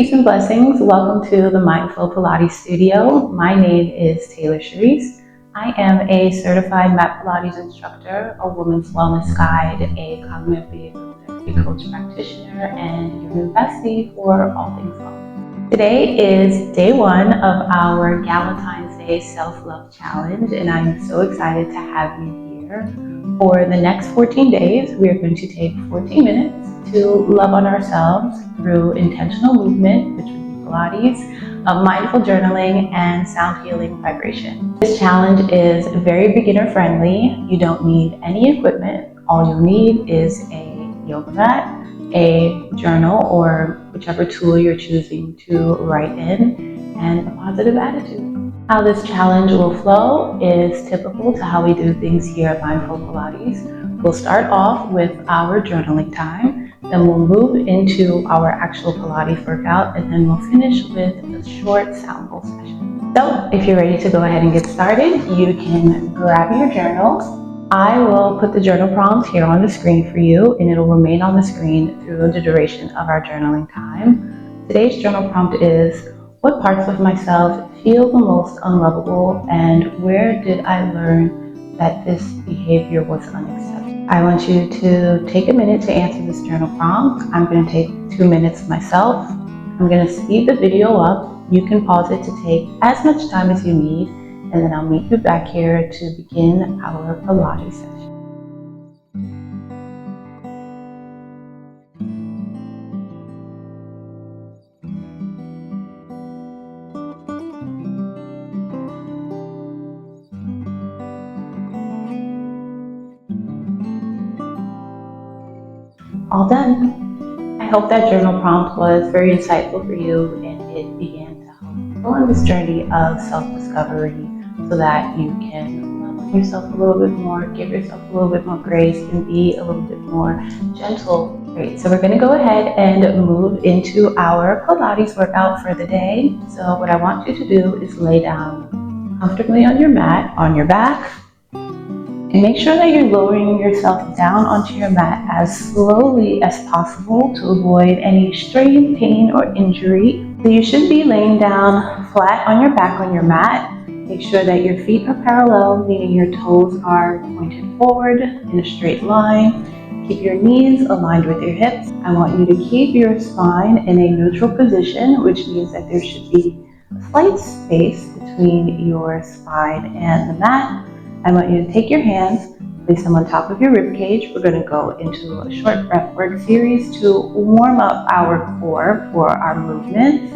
Peace and blessings. Welcome to the Mindful Pilates Studio. My name is Taylor Cherise. I am a certified Mat Pilates instructor, a women's wellness guide, a cognitive behavioral therapy coach practitioner, and your new bestie for all things wellness. Today is day one of our Valentine's Day Self-Love Challenge, and I'm so excited to have you here. For the next 14 days, we are going to take 14 minutes to love on ourselves through intentional movement, which would be Pilates, mindful journaling, and sound healing vibration. This challenge is very beginner friendly. You don't need any equipment. All you'll need is a yoga mat, a journal, or whichever tool you're choosing to write in, and a positive attitude. How this challenge will flow is typical to how we do things here at Mindful Pilates. We'll start off with our journaling time, then we'll move into our actual Pilates workout, and then we'll finish with a short sound bowl session. So if you're ready to go ahead and get started, you can grab your journal. I will put the journal prompt here on the screen for you, and it'll remain on the screen through the duration of our journaling time. Today's journal prompt is, what parts of myself feel the most unlovable, and where did I learn that this behavior was unacceptable? I want you to take a minute to answer this journal prompt. I'm going to take 2 minutes myself. I'm going to speed the video up. You can pause it to take as much time as you need, and then I'll meet you back here to begin our Pilates session. All done. I hope that journal prompt was very insightful for you, and it began to help you go on this journey of self-discovery so that you can love on yourself a little bit more, give yourself a little bit more grace, and be a little bit more gentle. Great, so we're going to go ahead and move into our Pilates workout for the day. So what I want you to do is lay down comfortably on your mat, on your back. And make sure that you're lowering yourself down onto your mat as slowly as possible to avoid any strain, pain, or injury. So you should be laying down flat on your back on your mat. Make sure that your feet are parallel, meaning your toes are pointed forward in a straight line. Keep your knees aligned with your hips. I want you to keep your spine in a neutral position, which means that there should be a slight space between your spine and the mat. I want you to take your hands, place them on top of your rib cage. We're going to go into a short breath work series to warm up our core for our movement.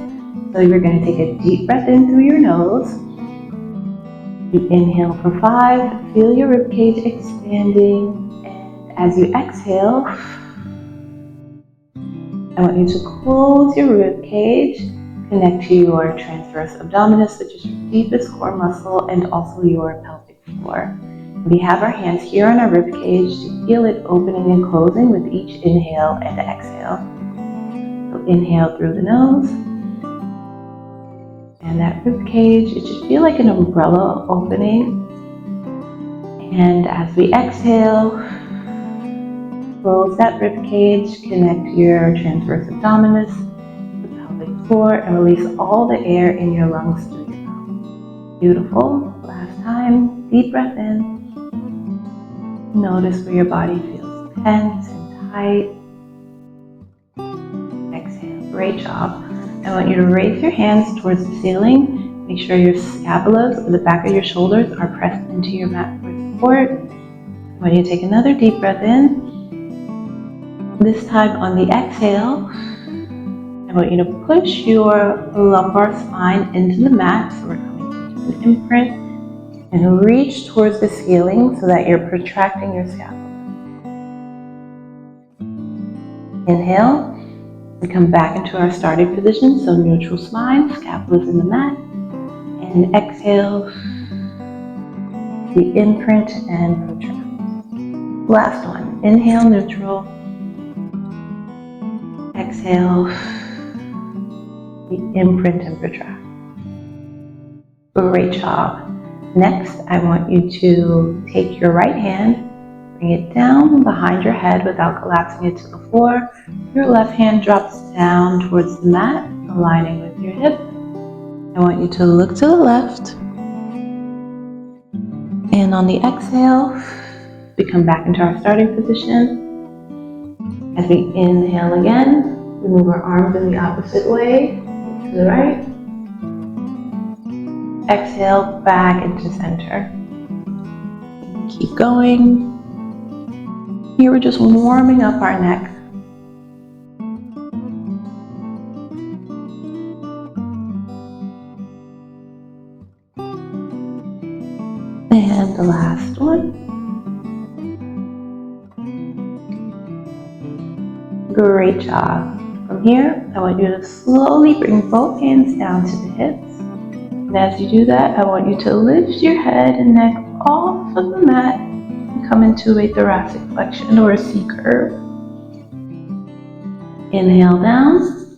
So you're going to take a deep breath in through your nose. You inhale for 5, feel your rib cage expanding, and as you exhale, I want you to close your rib cage, connect to your transverse abdominis, which is your deepest core muscle, and also your pelvic floor. We have our hands here on our rib cage to feel it opening and closing with each inhale and exhale. So inhale through the nose, and that rib cage, it should feel like an umbrella opening. And as we exhale, close that rib cage, connect your transverse abdominis, the pelvic floor, and release all the air in your lungs through your mouth. Beautiful. Last time, deep breath in. Notice where your body feels tense and tight. Exhale. Great job. I want you to raise your hands towards the ceiling. Make sure your scapulas or the back of your shoulders are pressed into your mat for support. I want you to take another deep breath in. This time on the exhale, I want you to push your lumbar spine into the mat. So we're coming into an imprint. And reach towards the ceiling so that you're protracting your scapula. Inhale, we come back into our starting position, so neutral spine, scapulas in the mat. And exhale, we imprint and protract. Last one, inhale, neutral. Exhale, we imprint and protract. Great job. Next, I want you to take your right hand, bring it down behind your head without collapsing it to the floor. Your left hand drops down towards the mat, aligning with your hip. I want you to look to the left. And on the exhale, we come back into our starting position. As we inhale again, we move our arms in the opposite way, to the right. Exhale, back into center. Keep going. Here we're just warming up our neck. And the last one. Great job. From here, I want you to slowly bring both hands down to the hips. And as you do that, I want you to lift your head and neck off of the mat and come into a thoracic flexion or a C curve. Inhale down.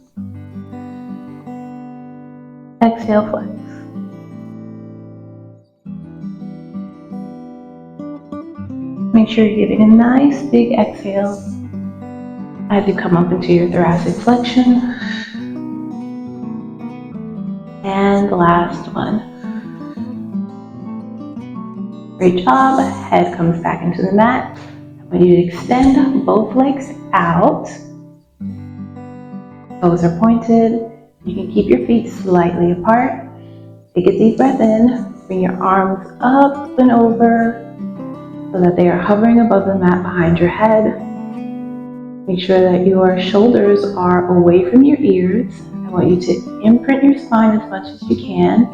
Exhale, flex. Make sure you're giving a nice big exhale as you come up into your thoracic flexion. And the last one. Great job. Head comes back into the mat. I want you to extend both legs out. Toes are pointed. You can keep your feet slightly apart. Take a deep breath in. Bring your arms up and over so that they are hovering above the mat behind your head. Make sure that your shoulders are away from your ears. I want you to imprint your spine as much as you can.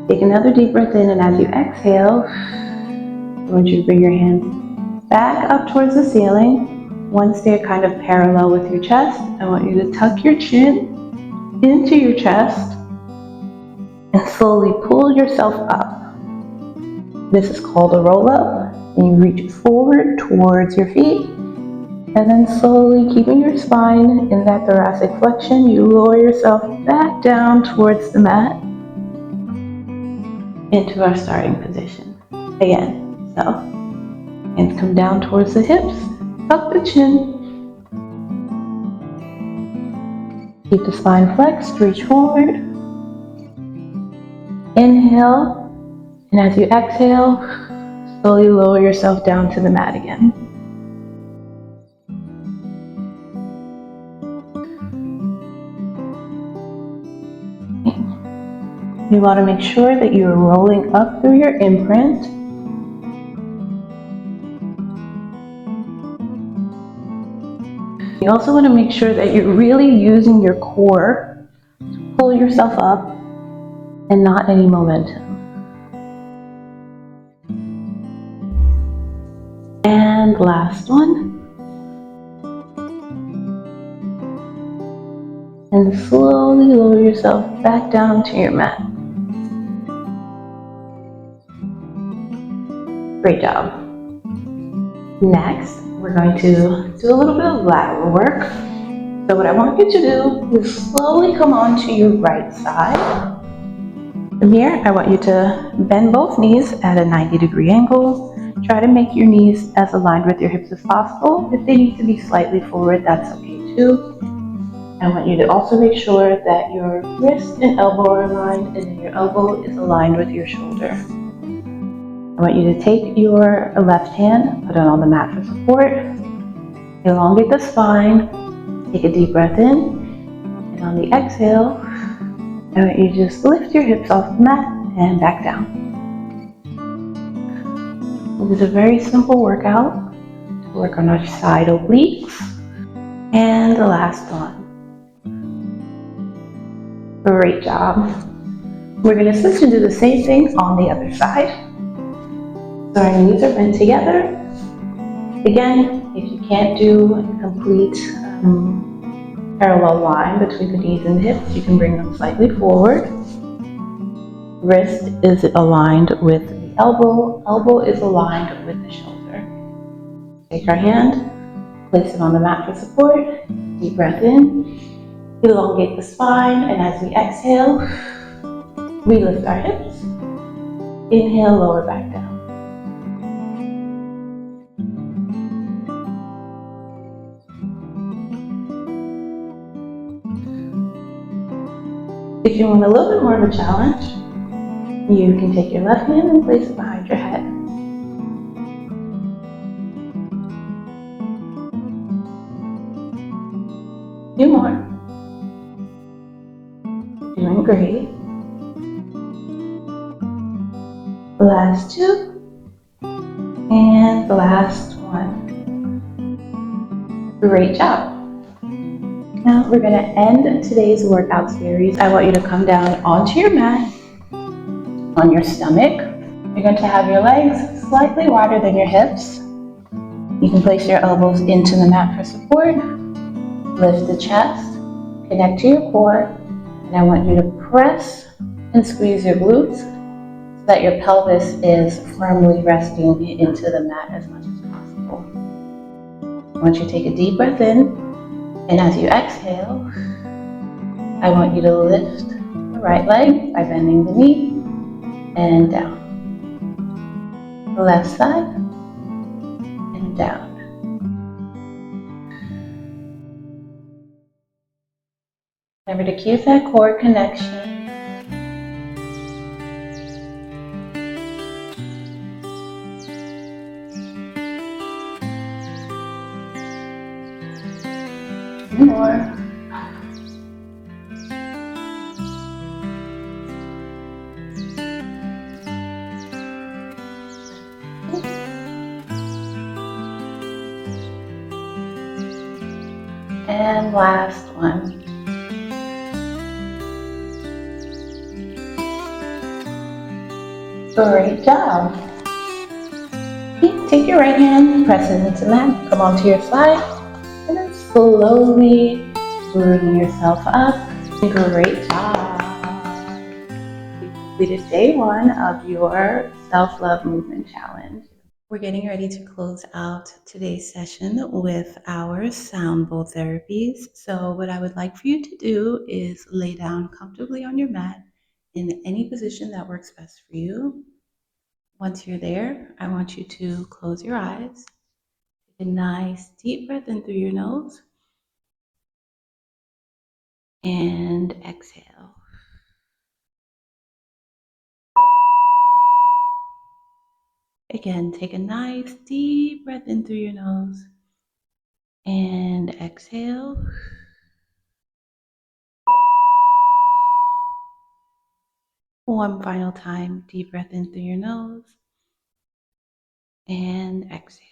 Take another deep breath in, and as you exhale, I want you to bring your hands back up towards the ceiling. Once they're kind of parallel with your chest, I want you to tuck your chin into your chest and slowly pull yourself up. This is called a roll-up. And you reach forward towards your feet, and then slowly, keeping your spine in that thoracic flexion, you lower yourself back down towards the mat into our starting position. Again, so hands come down towards the hips, tuck the chin, keep the spine flexed, reach forward, inhale, and as you exhale, slowly lower yourself down to the mat again. You want to make sure that you're rolling up through your imprint. You also want to make sure that you're really using your core to pull yourself up and not any momentum. And last one. And slowly lower yourself back down to your mat. Great job. Next, we're going to do a little bit of lateral work. So what I want you to do is slowly come onto your right side. From here, I want you to bend both knees at a 90-degree angle. Try to make your knees as aligned with your hips as possible. If they need to be slightly forward, that's okay too. I want you to also make sure that your wrist and elbow are aligned, and then your elbow is aligned with your shoulder. I want you to take your left hand, put it on the mat for support, elongate the spine, take a deep breath in, and on the exhale, I want you to just lift your hips off the mat and back down. This is a very simple workout to work on our side obliques. And the last one. Great job. We're going to switch and do the same thing on the other side. So our knees are bent together. Again, if you can't do a complete parallel line between the knees and the hips, you can bring them slightly forward. Wrist is aligned with the elbow. Elbow is aligned with the shoulder. Take our hand, place it on the mat for support. Deep breath in. Elongate the spine, and as we exhale, we lift our hips. Inhale, lower back down. If you want a little bit more of a challenge, you can take your left hand and place it behind your head. Two more. Doing great. The last two. And the last one. Great job. Now we're going to end today's workout series. I want you to come down onto your mat, on your stomach. You're going to have your legs slightly wider than your hips. You can place your elbows into the mat for support. Lift the chest, connect to your core, and I want you to press and squeeze your glutes so that your pelvis is firmly resting into the mat as much as possible. I want you to take a deep breath in, and as you exhale, I want you to lift the right leg by bending the knee and down. The left side and down. Remember to keep that core connection. More. And last one. Great job. Take your right hand, press it into the mat, come onto your side, and then slowly bring yourself up. Great job. You completed day one of your self-love movement challenge. We're getting ready to close out today's session with our sound bowl therapies. So what I would like for you to do is lay down comfortably on your mat in any position that works best for you. Once you're there, I want you to close your eyes. Take a nice deep breath in through your nose and exhale. Again, take a nice deep breath in through your nose and exhale. One final time, deep breath in through your nose and exhale.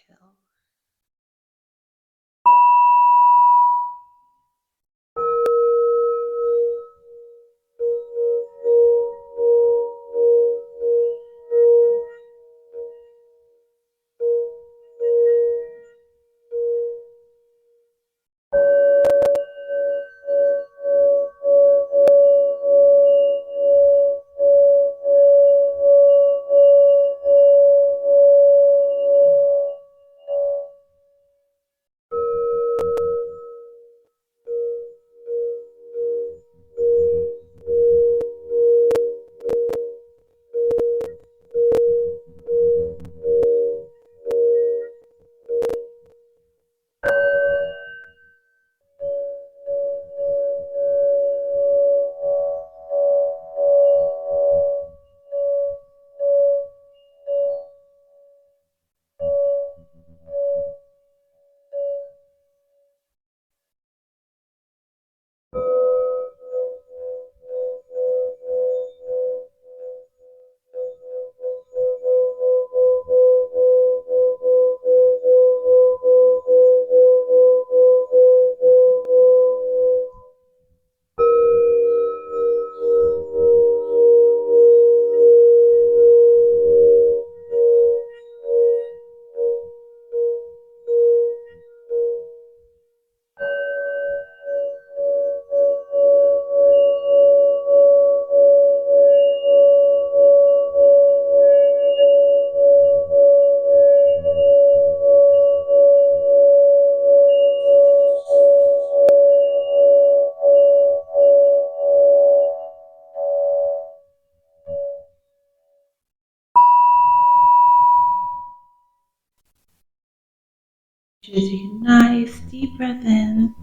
Just take a nice deep breath in,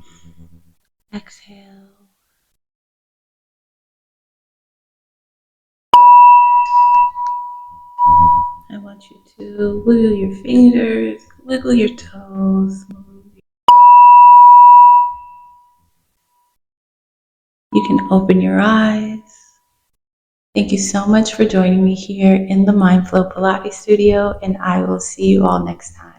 exhale, I want you to wiggle your fingers, wiggle your toes. You can open your eyes. Thank you so much for joining me here in the Mindflow Pilates studio, and I will see you all next time.